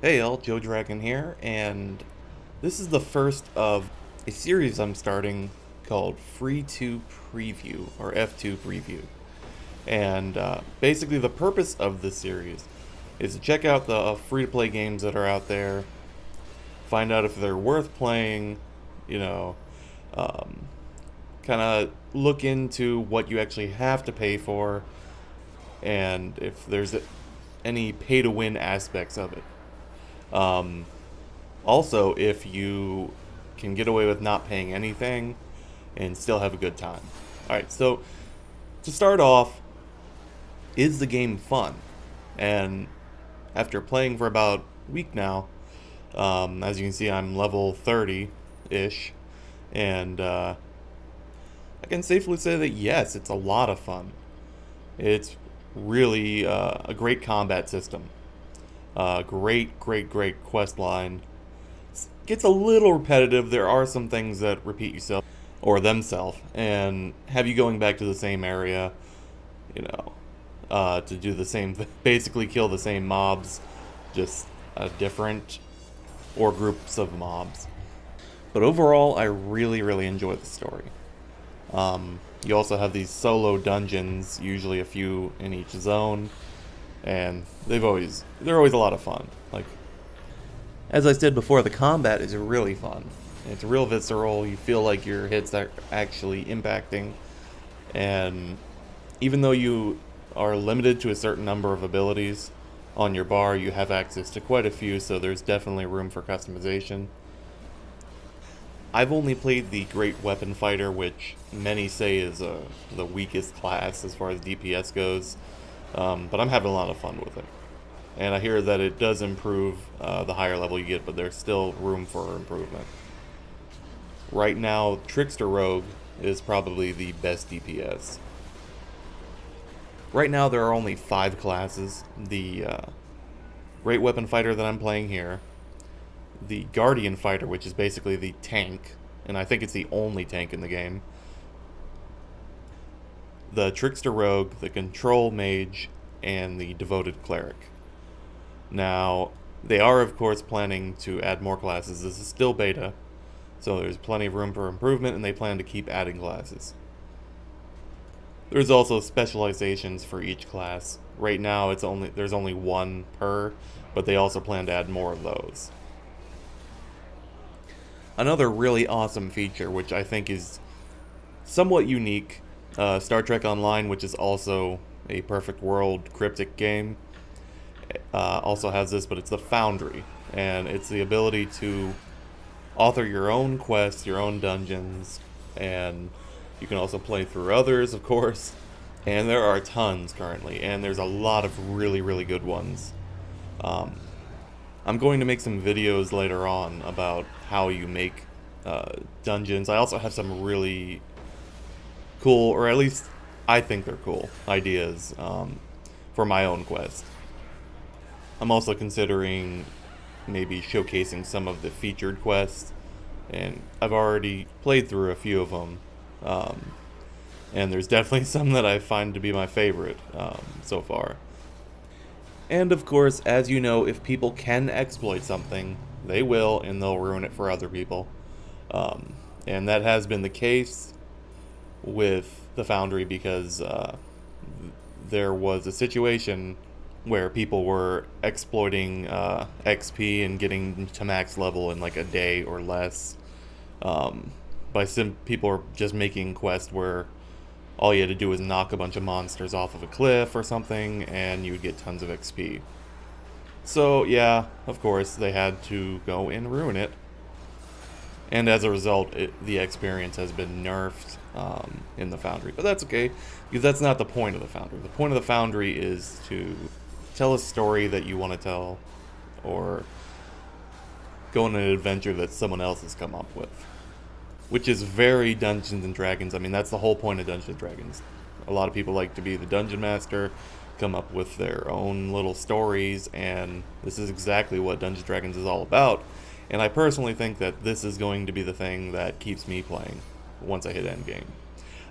Hey all, JoeDragon here, and this is the first of a series I'm starting called Free2Preview, or F2Preview. And basically the purpose of this series is to check out the free-to-play games that are out there, find out if they're worth playing, you know, um, kind of look into what you actually have to pay for, and if there's any pay-to-win aspects of it. Um, Also, if you can get away with not paying anything and still have a good time. Alright, so to start off, is the game fun? And after playing for about a week now, as you can see, I'm level 30 ish, and I can safely say that yes, it's a lot of fun. It's really a great combat system. Great quest line. Gets a little repetitive. There are some things that repeat yourself or themselves and have you going back to the same area, you know, to do the same, basically kill the same mobs, just different or groups of mobs. But overall, I really enjoy the story. You also have these solo dungeons, usually a few in each zone, and they're always a lot of fun. Like, as I said before, the combat is really fun. It's real visceral. You feel like your hits are actually impacting. And even though you are limited to a certain number of abilities on your bar, you have access to quite a few, so there's definitely room for customization. I've only played the Great Weapon Fighter, which many say is the weakest class as far as DPS goes, but I'm having a lot of fun with it. And I hear that it does improve the higher level you get, but there's still room for improvement. Right now, Trickster Rogue is probably the best DPS. Right now, there are only 5 classes. The Great Weapon Fighter that I'm playing here, the Guardian Fighter, which is basically the tank, and I think it's the only tank in the game, the Trickster Rogue, the Control Mage, and the Devoted Cleric. Now, they are, of course, planning to add more classes. This is still beta, so there's plenty of room for improvement, and they plan to keep adding classes. There's also specializations for each class. Right now, there's only one per, but they also plan to add more of those. Another really awesome feature, which I think is somewhat unique, Star Trek Online, which is also a Perfect World Cryptic game, also has this, but it's the Foundry, and it's the ability to author your own quests, your own dungeons, and you can also play through others, of course, and there are tons currently, and there's a lot of really good ones. I'm going to make some videos later on about how you make dungeons. I also have some really cool, or at least I think they're cool, ideas for my own quest. I'm also considering maybe showcasing some of the featured quests, and I've already played through a few of them, and there's definitely some that I find to be my favorite so far. And of course, as you know, if people can exploit something, they will, and they'll ruin it for other people. And that has been the case with the Foundry, because there was a situation where people were exploiting XP and getting to max level in like a day or less. People are just making quests where all you had to do was knock a bunch of monsters off of a cliff or something, and you would get tons of XP. So yeah, of course, they had to go and ruin it. And as a result, the experience has been nerfed in the Foundry. But that's okay, because that's not the point of the Foundry. The point of the Foundry is to tell a story that you want to tell, or go on an adventure that someone else has come up with, which is very Dungeons and Dragons. I mean, that's the whole point of Dungeons and Dragons. A lot of people like to be the dungeon master, come up with their own little stories, and this is exactly what Dungeons and Dragons is all about. And I personally think that this is going to be the thing that keeps me playing once I hit endgame.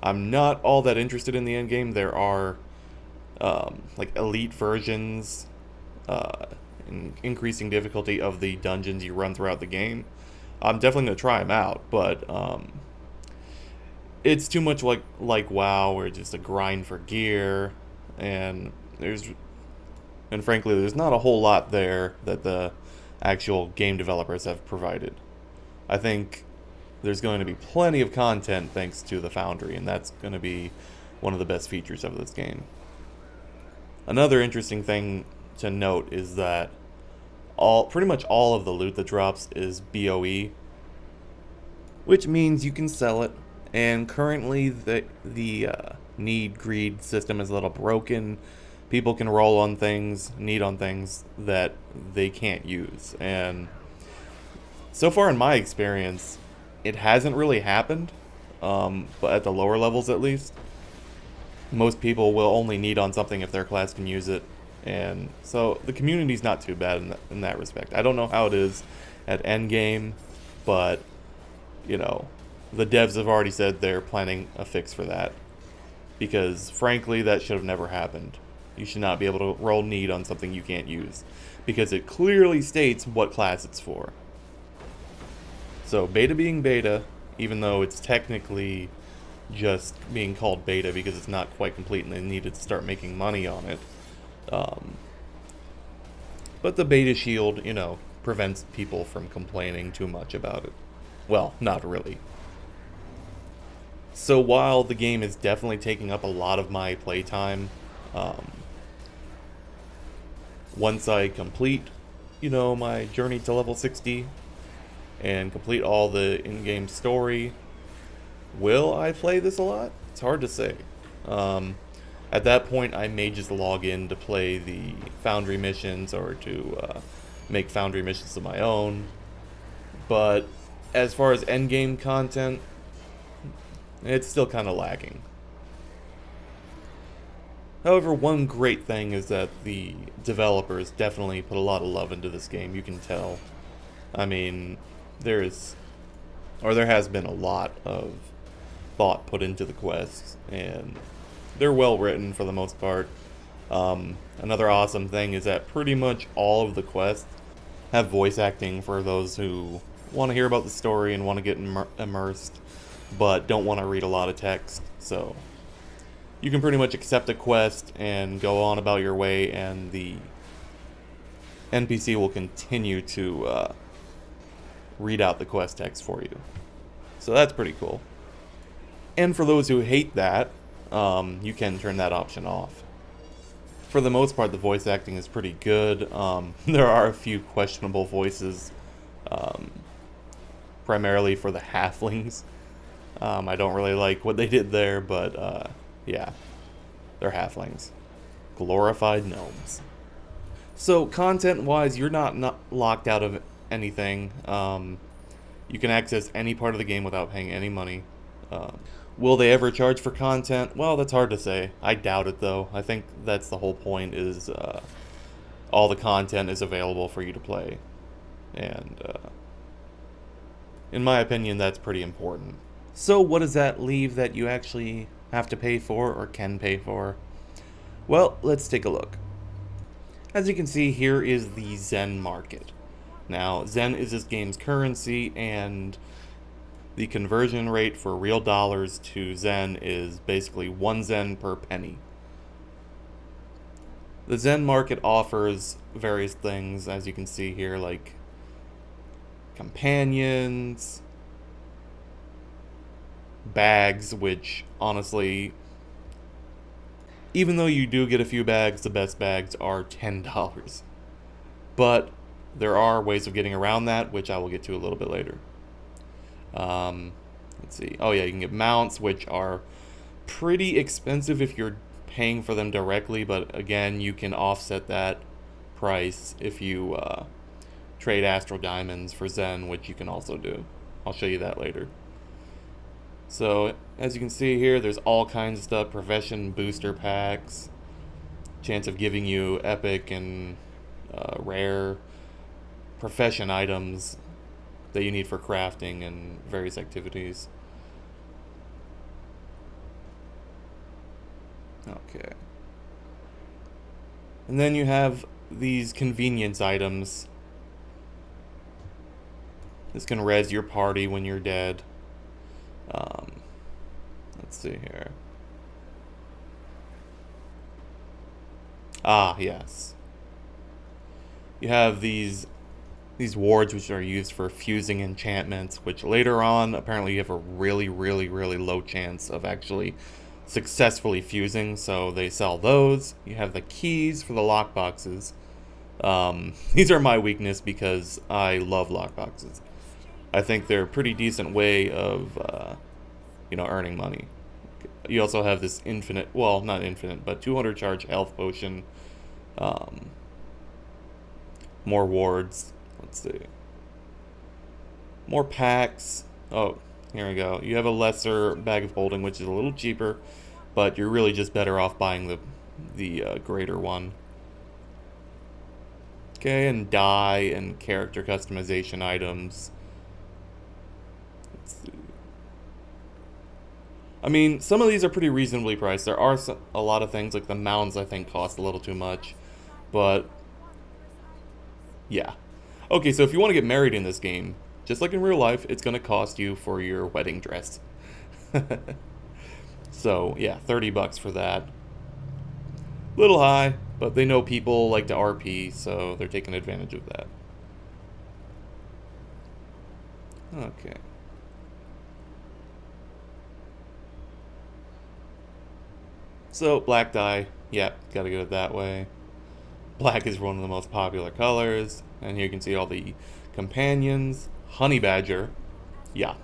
I'm not all that interested in the endgame. There are like elite versions increasing difficulty of the dungeons you run throughout the game. I'm definitely going to try them out, but it's too much like WoW, where it's just a grind for gear, and frankly, there's not a whole lot there that the actual game developers have provided. I think there's going to be plenty of content thanks to the Foundry, and that's going to be one of the best features of this game. Another interesting thing to note is that pretty much all of the loot that drops is BOE, which means you can sell it. And currently, the need-greed system is a little broken. People can roll on things, need on things that they can't use. And so far in my experience, it hasn't really happened, but at the lower levels at least. Most people will only need on something if their class can use it. And so the community's not too bad in that respect. I don't know how it is at endgame, but, you know, the devs have already said they're planning a fix for that. Because, frankly, that should have never happened. You should not be able to roll need on something you can't use, because it clearly states what class it's for. So, beta being beta, even though it's technically just being called beta because it's not quite complete and they needed to start making money on it. But the beta shield, you know, prevents people from complaining too much about it. Well, not really. So while the game is definitely taking up a lot of my playtime, once I complete, you know, my journey to level 60 and complete all the in-game story, will I play this a lot? It's hard to say. At that point, I may just log in to play the Foundry missions or to make Foundry missions of my own. But as far as endgame content, it's still kind of lacking. However, one great thing is that the developers definitely put a lot of love into this game, you can tell. I mean, there has been a lot of thought put into the quests, and they're well written for the most part. Another awesome thing is that pretty much all of the quests have voice acting for those who want to hear about the story and want to get immersed, but don't want to read a lot of text. So you can pretty much accept a quest and go on about your way, and the NPC will continue to read out the quest text for you. So that's pretty cool. And for those who hate that, you can turn that option off. For the most part, the voice acting is pretty good. There are a few questionable voices, primarily for the halflings. I don't really like what they did there, but yeah, they're halflings. Glorified gnomes. So content-wise, you're not locked out of anything. You can access any part of the game without paying any money. Will they ever charge for content? Well, that's hard to say. I doubt it, though. I think that's the whole point, is all the content is available for you to play. And in my opinion, that's pretty important. So what does that leave that you actually have to pay for or can pay for? Well, let's take a look. As you can see, here is the Zen Market. Now, Zen is this game's currency, and the conversion rate for real dollars to Zen is basically 1 Zen per penny. The Zen Market offers various things, as you can see here, like companions, bags, which honestly, even though you do get a few bags, the best bags are $10. But there are ways of getting around that, which I will get to a little bit later. Let's see. Oh yeah, you can get mounts, which are pretty expensive if you're paying for them directly, but again, you can offset that price if you trade Astral Diamonds for Zen, which you can also do. I'll show you that later. So, as you can see here, there's all kinds of stuff. Profession booster packs, chance of giving you epic and rare profession items that you need for crafting and various activities. Okay. And then you have these convenience items. This can res your party when you're dead. Let's see here. Ah, yes. You have these wards which are used for fusing enchantments, which later on apparently you have a really low chance of actually successfully fusing, so they sell those. You have the keys for the lockboxes. These are my weakness because I love lockboxes. I think they're a pretty decent way of earning money. You also have this infinite, well, not infinite, but 200 charge health potion. More wards. Let's see. More packs. Oh, here we go. You have a lesser bag of holding, which is a little cheaper, but you're really just better off buying the greater one. Okay, and dye and character customization items. Let's see. I mean, some of these are pretty reasonably priced. There are a lot of things, like the mounds, I think, cost a little too much. But, yeah. Okay, so if you want to get married in this game, just like in real life, it's going to cost you for your wedding dress. So, yeah, 30 bucks for that. Little high, but they know people like to RP, so they're taking advantage of that. Okay. So, black dye, yeah, gotta get it that way. Black is one of the most popular colors, and here you can see all the companions. Honey Badger, yeah,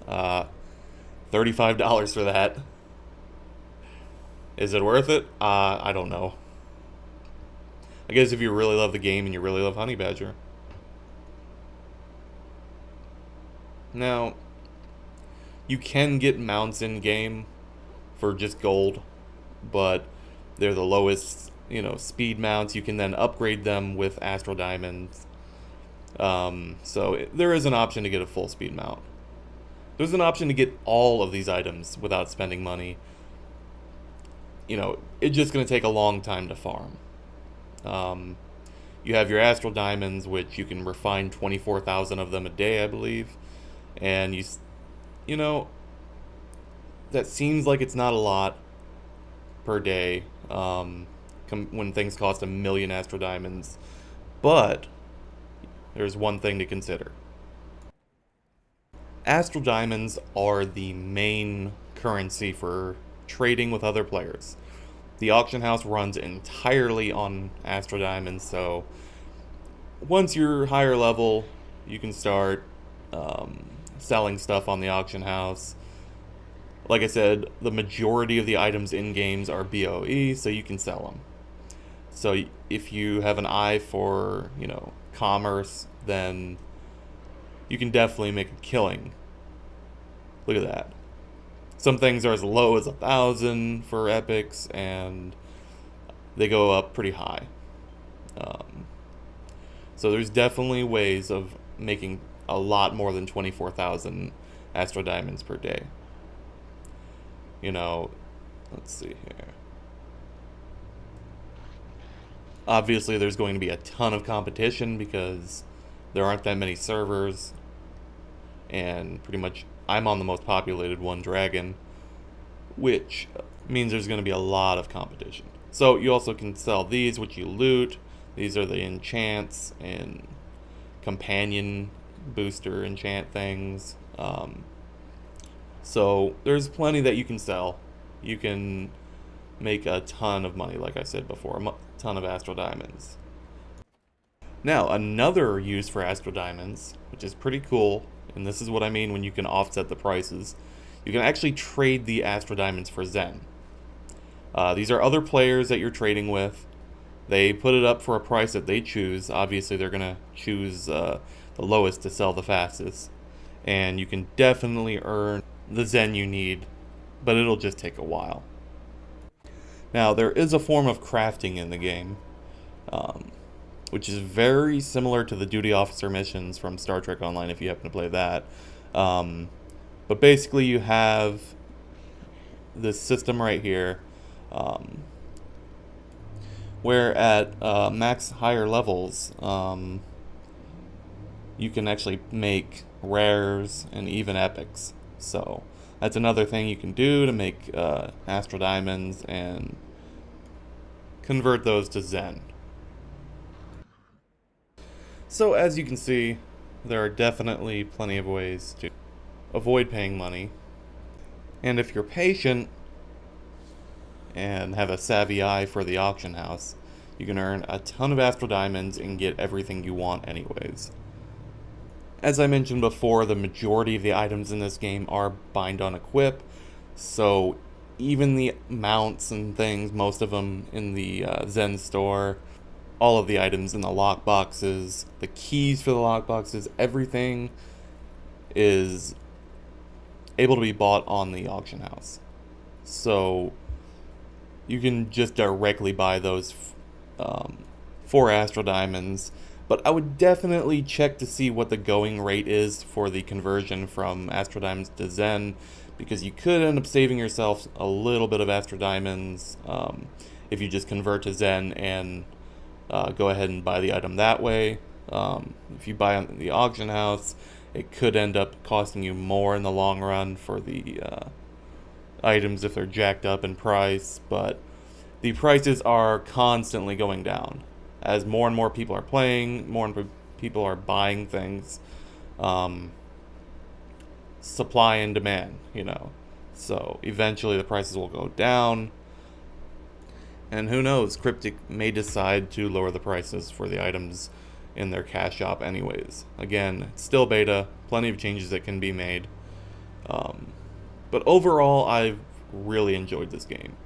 $35 for that. Is it worth it? I don't know. I guess if you really love the game and you really love Honey Badger. Now, you can get mounts in game for just gold, but they're the lowest, speed mounts. You can then upgrade them with Astral Diamonds. So there is an option to get a full speed mount. There's an option to get all of these items without spending money. It's just going to take a long time to farm. You have your Astral Diamonds, which you can refine 24,000 of them a day, I believe. And that seems like it's not a lot per day when things cost 1 million Astral Diamonds. But there's one thing to consider. Astral Diamonds are the main currency for trading with other players. The auction house runs entirely on Astral Diamonds, so once you're higher level, you can start selling stuff on the auction house. Like I said, the majority of the items in games are BOE, so you can sell them. So if you have an eye for, commerce, then you can definitely make a killing. Look at that. Some things are as low as 1,000 for epics, and they go up pretty high. So there's definitely ways of making a lot more than 24,000 Astral Diamonds per day. Let's see here. Obviously, there's going to be a ton of competition because there aren't that many servers, and pretty much I'm on the most populated one, Dragon, which means there's going to be a lot of competition. So you also can sell these, which you loot. These are the enchants and companion booster enchant things. So there's plenty that you can sell. You can make a ton of money, like I said before, a ton of Astral Diamonds. Now, another use for Astral Diamonds, which is pretty cool, and this is what I mean when you can offset the prices, you can actually trade the Astral Diamonds for Zen. These are other players that you're trading with. They put it up for a price that they choose. Obviously, they're going to choose the lowest to sell the fastest. And you can definitely earn the Zen you need, but it'll just take a while. Now, there is a form of crafting in the game, which is very similar to the duty officer missions from Star Trek Online, if you happen to play that. But basically, you have this system right here, where at max higher levels, you can actually make rares and even epics. So that's another thing you can do to make Astral Diamonds and convert those to Zen. So as you can see, there are definitely plenty of ways to avoid paying money. And if you're patient and have a savvy eye for the auction house, you can earn a ton of Astral Diamonds and get everything you want anyways. As I mentioned before, the majority of the items in this game are bind on equip, so even the mounts and things, most of them in the Zen store, all of the items in the lockboxes, the keys for the lockboxes, everything is able to be bought on the auction house. So you can just directly buy those for Astral Diamonds. But I would definitely check to see what the going rate is for the conversion from Astral Diamonds to Zen, because you could end up saving yourself a little bit of Astral Diamonds if you just convert to Zen and go ahead and buy the item that way. If you buy on the auction house, it could end up costing you more in the long run for the items if they're jacked up in price, but the prices are constantly going down. As more and more people are playing, more and more people are buying things. Supply and demand, you know. So eventually the prices will go down. And who knows, Cryptic may decide to lower the prices for the items in their cash shop anyways. Again, it's still beta, plenty of changes that can be made. But overall, I've really enjoyed this game.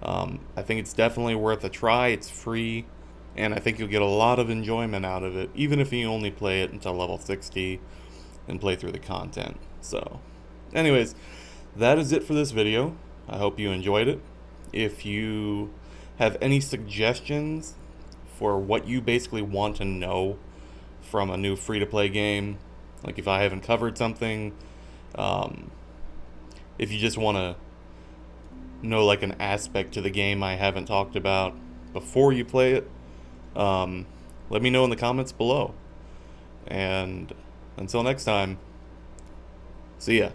I think it's definitely worth a try. It's free, and I think you'll get a lot of enjoyment out of it, even if you only play it until level 60 and play through the content. So, anyways, that is it for this video. I hope you enjoyed it. If you have any suggestions for what you basically want to know from a new free-to-play game, like if I haven't covered something, if you just want to know like an aspect to the game I haven't talked about before you play it, let me know in the comments below. And until next time, see ya.